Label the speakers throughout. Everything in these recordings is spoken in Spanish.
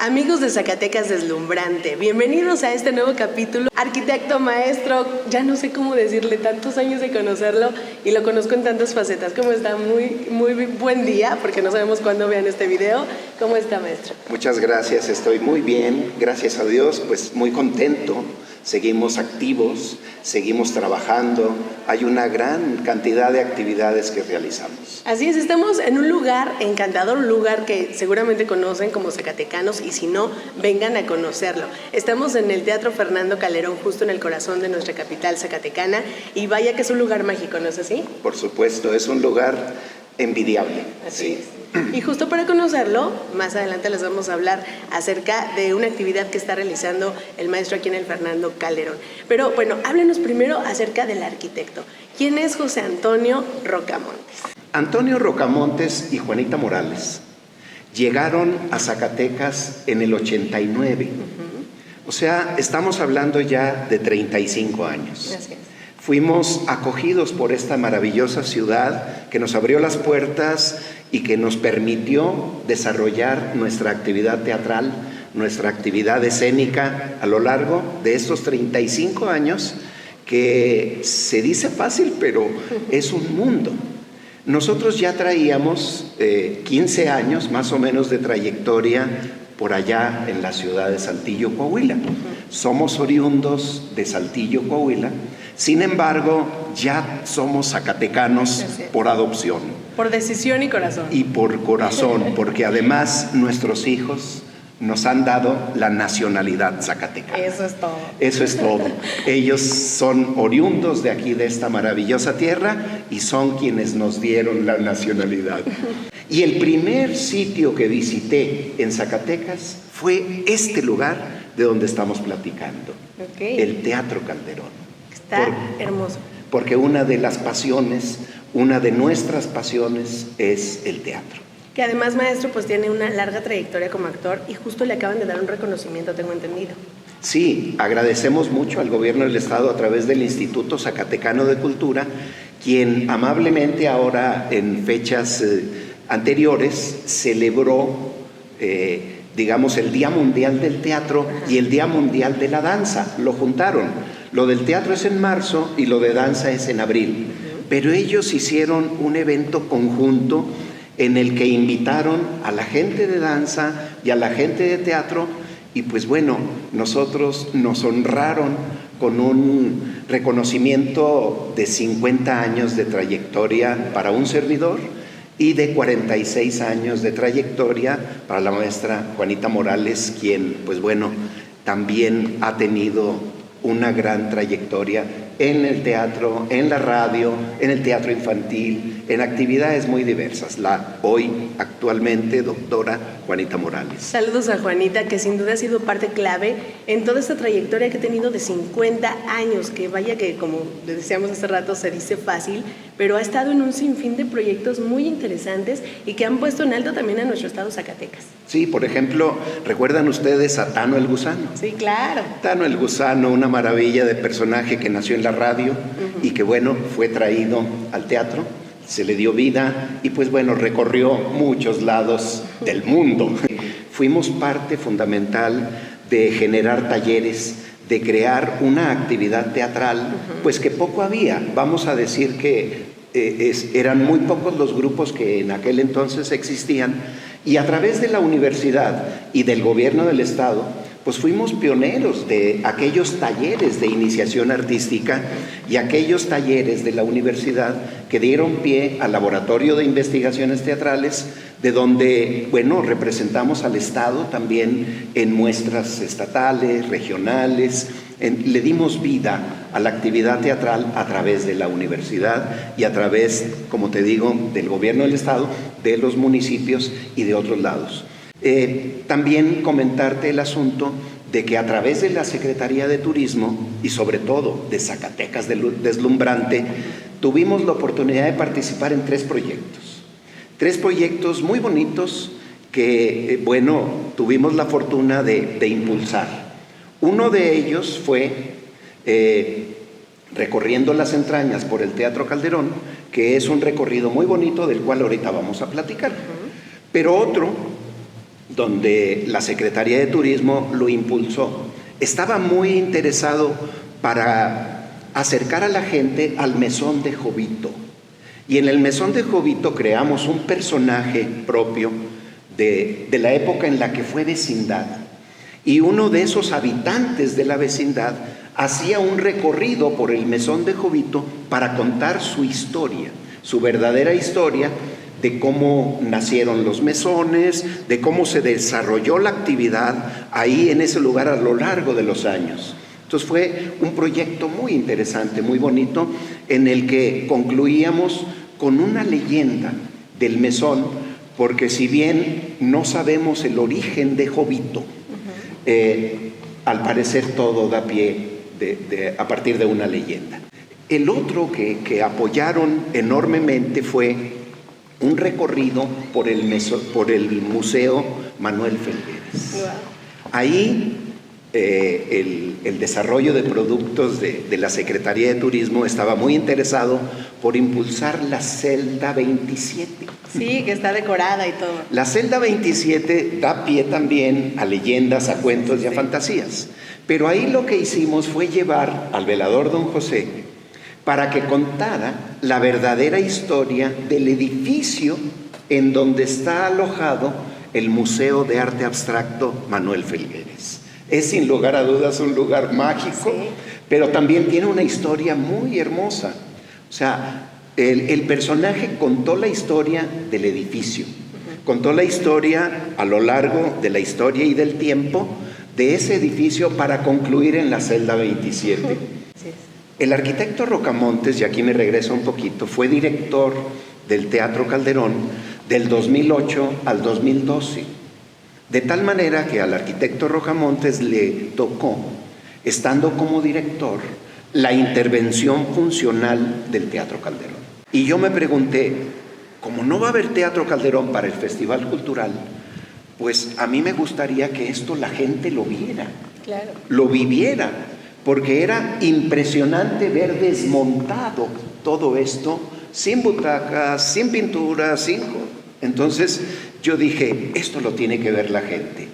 Speaker 1: Amigos de Zacatecas Deslumbrante, bienvenidos a este nuevo capítulo. Arquitecto, maestro, ya no sé cómo decirle, tantos años de conocerlo y lo conozco en tantas facetas. ¿Cómo está? Muy buen día, porque no sabemos cuándo vean este video. ¿Cómo está, maestro?
Speaker 2: Muchas gracias, estoy muy bien, gracias a Dios, pues muy contento. Seguimos activos, seguimos trabajando, hay una gran cantidad de actividades que realizamos.
Speaker 1: Así es, estamos en un lugar encantador, un lugar que seguramente conocen como zacatecanos y si no, vengan a conocerlo. Estamos en el Teatro Fernando Calderón, justo en el corazón de nuestra capital zacatecana y vaya que es un lugar mágico, ¿no es así?
Speaker 2: Por supuesto, es un lugar envidiable.
Speaker 1: Así es. Y justo para conocerlo, más adelante les vamos a hablar acerca de una actividad que está realizando el maestro aquí en el Fernando Calderón. Pero bueno, háblenos primero acerca del arquitecto. ¿Quién es José Antonio Rocamontes?
Speaker 2: Antonio Rocamontes y Juanita Morales llegaron a Zacatecas en el 89. O sea, estamos hablando ya de 35 años.
Speaker 1: Gracias.
Speaker 2: Fuimos acogidos por esta maravillosa ciudad que nos abrió las puertas y que nos permitió desarrollar nuestra actividad teatral, nuestra actividad escénica a lo largo de estos 35 años, que se dice fácil, pero es un mundo. Nosotros ya traíamos 15 años más o menos de trayectoria por allá en la ciudad de Saltillo, Coahuila. Somos oriundos de Saltillo, Coahuila. Sin embargo, ya somos zacatecanos por adopción.
Speaker 1: Por decisión y corazón.
Speaker 2: Y por corazón, porque además nuestros hijos nos han dado la nacionalidad zacatecana.
Speaker 1: Eso es todo.
Speaker 2: Eso es todo. Ellos son oriundos de aquí, de esta maravillosa tierra, y son quienes nos dieron la nacionalidad. Y el primer sitio que visité en Zacatecas fue este lugar de donde estamos platicando, el Teatro Calderón.
Speaker 1: Está hermoso.
Speaker 2: Porque una de las pasiones, una de nuestras pasiones es el teatro.
Speaker 1: Que además, maestro, pues tiene una larga trayectoria como actor y justo le acaban de dar un reconocimiento, tengo entendido.
Speaker 2: Sí, agradecemos mucho al gobierno del estado a través del Instituto Zacatecano de Cultura, quien amablemente ahora en fechas anteriores celebró, digamos, el Día Mundial del Teatro y el Día Mundial de la Danza. Lo juntaron. Lo del teatro es en marzo y lo de danza es en abril. Pero ellos hicieron un evento conjunto en el que invitaron a la gente de danza y a la gente de teatro y pues bueno, nosotros nos honraron con un reconocimiento de 50 años de trayectoria para un servidor y de 46 años de trayectoria para la maestra Juanita Morales, quien pues bueno, también ha tenido una gran trayectoria en el teatro, en la radio, en el teatro infantil, en actividades muy diversas. La hoy, actualmente, doctora Juanita Morales.
Speaker 1: Saludos a Juanita, que sin duda ha sido parte clave en toda esta trayectoria que ha tenido de 50 años, que vaya que, como le decíamos hace rato, se dice fácil, pero ha estado en un sinfín de proyectos muy interesantes y que han puesto en alto también a nuestro estado Zacatecas.
Speaker 2: Sí, por ejemplo, ¿recuerdan ustedes a Tano el Gusano?
Speaker 1: Sí, claro.
Speaker 2: Tano el Gusano, una maravilla de personaje que nació en la radio y que bueno, fue traído al teatro, se le dio vida y pues bueno, recorrió muchos lados del mundo. Fuimos parte fundamental de generar talleres, de crear una actividad teatral, pues que poco había. Vamos a decir que eran muy pocos los grupos que en aquel entonces existían y a través de la universidad y del gobierno del estado, pues fuimos pioneros de aquellos talleres de iniciación artística y aquellos talleres de la universidad que dieron pie al laboratorio de investigaciones teatrales, de donde, bueno, representamos al Estado también en muestras estatales, regionales, le dimos vida a la actividad teatral a través de la universidad y a través, como te digo, del gobierno del Estado, de los municipios y de otros lados. También comentarte el asunto de que a través de la Secretaría de Turismo y sobre todo de Zacatecas Deslumbrante, tuvimos la oportunidad de participar en tres proyectos muy bonitos que, bueno, tuvimos la fortuna de impulsar. Uno de ellos fue recorriendo las entrañas por el Teatro Calderón, que es un recorrido muy bonito del cual ahorita vamos a platicar. Pero otro donde la Secretaría de Turismo lo impulsó. Estaba muy interesado para acercar a la gente al Mesón de Jovito. Y en el Mesón de Jovito creamos un personaje propio de la época en la que fue vecindad. Y uno de esos habitantes de la vecindad hacía un recorrido por el Mesón de Jovito para contar su historia, su verdadera historia, de cómo nacieron los mesones, de cómo se desarrolló la actividad ahí en ese lugar a lo largo de los años. Entonces fue un proyecto muy interesante, muy bonito, en el que concluíamos con una leyenda del mesón, porque si bien no sabemos el origen de Jovito, al parecer todo da pie a partir de una leyenda. El otro que apoyaron enormemente fue un recorrido por el Museo Manuel Felgueres.
Speaker 1: Wow.
Speaker 2: Ahí el desarrollo de productos de la Secretaría de Turismo estaba muy interesado por impulsar la celda 27.
Speaker 1: Sí, que está decorada y todo.
Speaker 2: La celda 27 da pie también a leyendas, a cuentos y a fantasías. Pero ahí lo que hicimos fue llevar al velador Don José para que contara la verdadera historia del edificio en donde está alojado el Museo de Arte Abstracto Manuel Felgueres. Es sin lugar a dudas un lugar mágico, sí, pero también tiene una historia muy hermosa. O sea, el personaje contó la historia del edificio, contó la historia a lo largo de la historia y del tiempo de ese edificio para concluir en la celda 27.
Speaker 1: Sí.
Speaker 2: El arquitecto Rocamontes, y aquí me regreso un poquito, fue director del Teatro Calderón del 2008 al 2012. De tal manera que al arquitecto Rocamontes le tocó, estando como director, la intervención funcional del Teatro Calderón. Y yo me pregunté, como no va a haber Teatro Calderón para el Festival Cultural, pues a mí me gustaría que esto la gente lo viera,
Speaker 1: claro,
Speaker 2: lo viviera, porque era impresionante ver desmontado todo esto, sin butacas, sin pintura, sin... Entonces yo dije, esto lo tiene que ver la gente.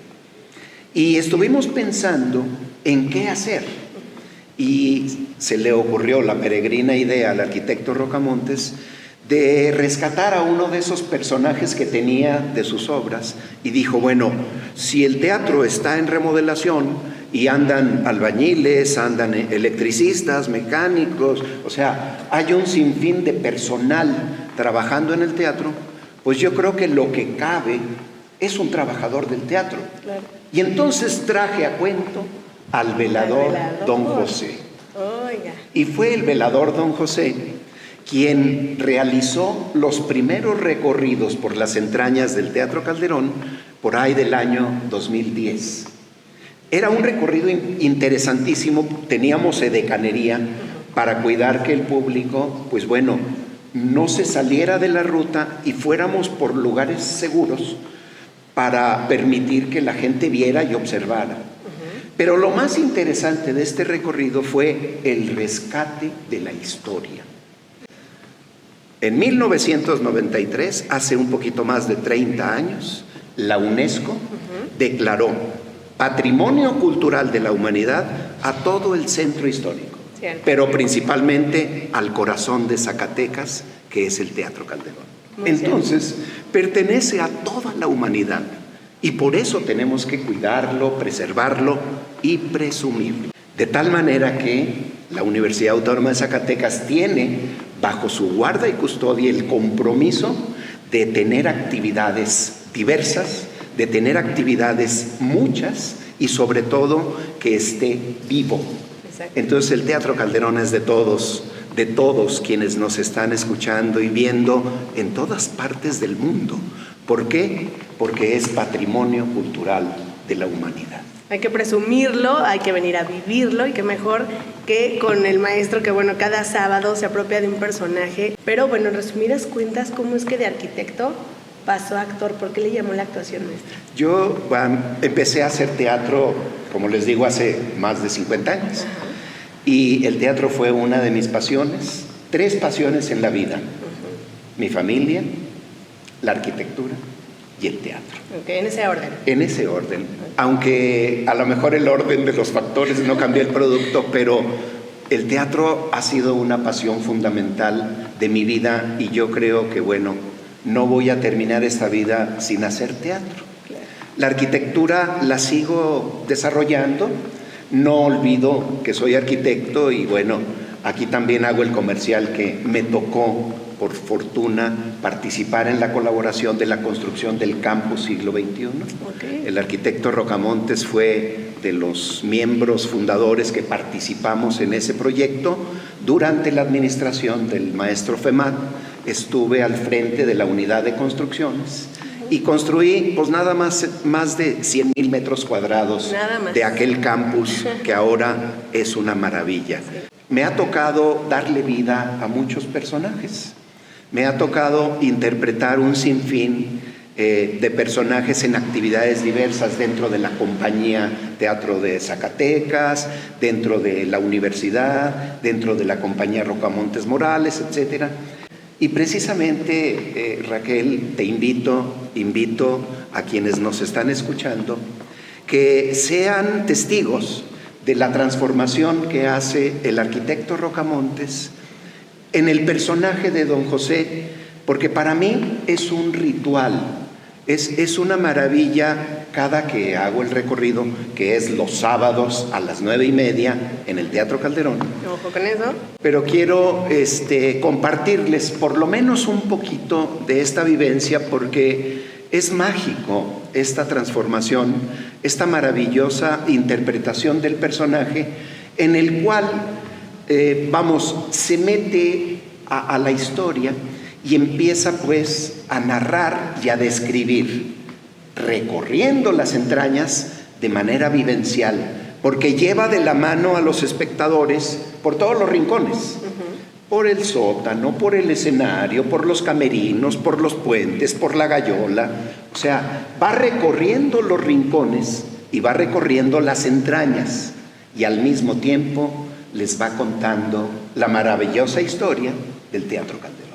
Speaker 2: Y estuvimos pensando en qué hacer. Y se le ocurrió la peregrina idea al arquitecto Rocamontes de rescatar a uno de esos personajes que tenía de sus obras, y dijo, bueno, si el teatro está en remodelación y andan albañiles, andan electricistas, mecánicos, o sea, hay un sinfín de personal trabajando en el teatro, pues yo creo que lo que cabe es un trabajador del teatro.
Speaker 1: claro.
Speaker 2: Y entonces traje a cuento al velador Don José.
Speaker 1: Oiga.
Speaker 2: Y fue el velador Don José quien realizó los primeros recorridos por las entrañas del Teatro Calderón por ahí del año 2010. Era un recorrido interesantísimo, teníamos edecanería para cuidar que el público, pues bueno, no se saliera de la ruta y fuéramos por lugares seguros para permitir que la gente viera y observara. Pero lo más interesante de este recorrido fue el rescate de la historia. En 1993, hace un poquito más de 30 años, la UNESCO declaró Patrimonio Cultural de la Humanidad a todo el centro histórico,
Speaker 1: Cierto.
Speaker 2: pero principalmente al corazón de Zacatecas, que es el Teatro Calderón.
Speaker 1: Muy
Speaker 2: Entonces, pertenece a toda la humanidad y por eso tenemos que cuidarlo, preservarlo y presumirlo. De tal manera que la Universidad Autónoma de Zacatecas tiene bajo su guarda y custodia el compromiso de tener actividades diversas, de tener actividades muchas y sobre todo que esté vivo.
Speaker 1: Exacto.
Speaker 2: Entonces el Teatro Calderón es de todos quienes nos están escuchando y viendo en todas partes del mundo. ¿Por qué? Porque es patrimonio cultural de la humanidad.
Speaker 1: Hay que presumirlo, hay que venir a vivirlo y qué mejor que con el maestro que, bueno, cada sábado se apropia de un personaje. Pero, bueno, en resumidas cuentas, ¿cómo es que de arquitecto pasó a actor? ¿Por qué le llamó la actuación, maestra?
Speaker 2: Yo empecé a hacer teatro, como les digo, hace más de 50 años.
Speaker 1: Ajá.
Speaker 2: Y el teatro fue una de mis pasiones, 3 pasiones en la vida. Mi familia, la arquitectura y el teatro.
Speaker 1: Okay, en ese orden.
Speaker 2: En ese orden. Aunque a lo mejor el orden de los factores no cambió el producto, pero el teatro ha sido una pasión fundamental de mi vida y yo creo que, bueno, no voy a terminar esta vida sin hacer teatro. La arquitectura la sigo desarrollando, no olvido que soy arquitecto y bueno, aquí también hago el comercial que me tocó, por fortuna, participar en la colaboración de la construcción del campus siglo XXI.
Speaker 1: Okay.
Speaker 2: El arquitecto Rocamontes fue de los miembros fundadores que participamos en ese proyecto. Durante la administración del maestro Femat, estuve al frente de la unidad de construcciones y construí pues nada más de 100,000 metros cuadrados de aquel campus que ahora es una maravilla. Sí. Me ha tocado darle vida a muchos personajes. Me ha tocado interpretar un sinfín de personajes en actividades diversas dentro de la compañía Teatro de Zacatecas, dentro de la universidad, dentro de la compañía Rocamontes Morales, etc. Y precisamente, Raquel, te invito a quienes nos están escuchando que sean testigos de la transformación que hace el arquitecto Rocamontes en el personaje de Don José, porque para mí es un ritual, es una maravilla cada que hago el recorrido, que es los sábados a las 9:30 en el Teatro Calderón.
Speaker 1: Ojo con eso.
Speaker 2: Pero quiero compartirles por lo menos un poquito de esta vivencia, porque es mágico esta transformación, esta maravillosa interpretación del personaje en el cual se mete a la historia y empieza pues a narrar y a describir, recorriendo las entrañas de manera vivencial, porque lleva de la mano a los espectadores por todos los rincones, por el sótano, por el escenario, por los camerinos, por los puentes, por la gallola. O sea, va recorriendo los rincones y va recorriendo las entrañas y al mismo tiempo les va contando la maravillosa historia del Teatro Calderón.